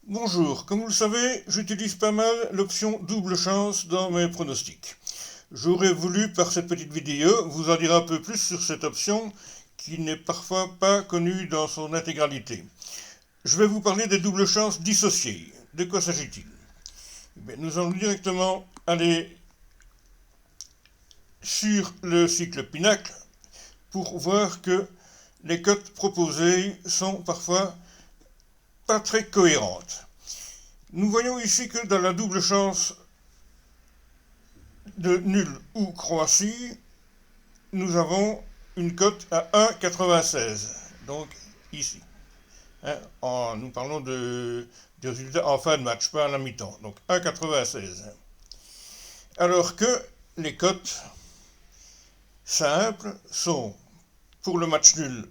Bonjour, comme vous le savez, j'utilise pas mal l'option double chance dans mes pronostics. J'aurais voulu, par cette petite vidéo, vous en dire un peu plus sur cette option qui n'est parfois pas connue dans son intégralité. Je vais vous parler des doubles chances dissociées. De quoi s'agit-il? Nous allons directement aller sur le cycle Pinacle pour voir que les cotes proposées sont parfois pas très cohérentes. Nous voyons ici que dans la double chance de nul ou Croatie, nous avons une cote à 1,96. Donc ici. Nous parlons de résultats en fin de match, pas à la mi-temps. Donc 1,96. Alors que les cotes simples sont pour le match nul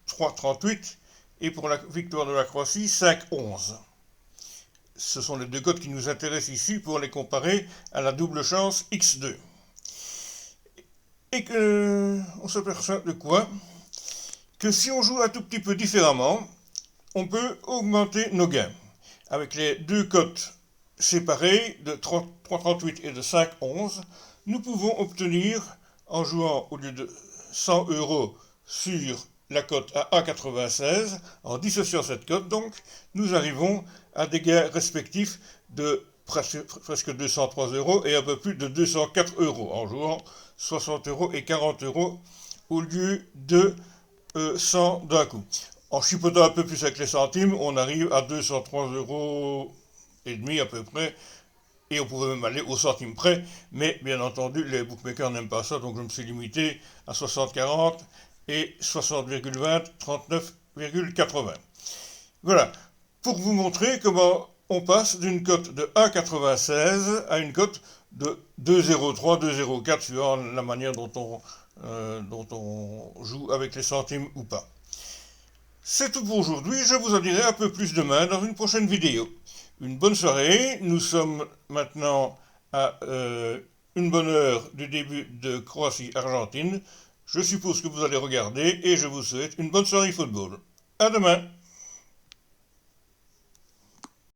3,38 et pour la victoire de la Croatie 5,11. Ce sont les deux cotes qui nous intéressent ici pour les comparer à la double chance X2. Et on s'aperçoit de quoi? Que si on joue un tout petit peu différemment, on peut augmenter nos gains. Avec les deux cotes séparées de 3,38 et de 5,11, nous pouvons obtenir, en jouant au lieu de 100 euros sur la cote à 1,96, en dissociant cette cote, donc, nous arrivons à des gains respectifs de presque 203 euros et un peu plus de 204 euros en jouant 60 euros et 40 euros au lieu de 100 d'un coup. En chipotant un peu plus avec les centimes, on arrive à 203 euros et demi à peu près, et on pourrait même aller au centime près, mais bien entendu les bookmakers n'aiment pas ça, donc je me suis limité à 60,40 et 60,20, 39,80. Voilà, pour vous montrer comment on passe d'une cote de 1,96 à une cote de 2,03, 2,04 suivant la manière dont on joue avec les centimes ou pas. C'est tout pour aujourd'hui, je vous en dirai un peu plus demain dans une prochaine vidéo. Une bonne soirée, nous sommes maintenant à une bonne heure du début de Croatie-Argentine. Je suppose que vous allez regarder et je vous souhaite une bonne soirée football. À demain!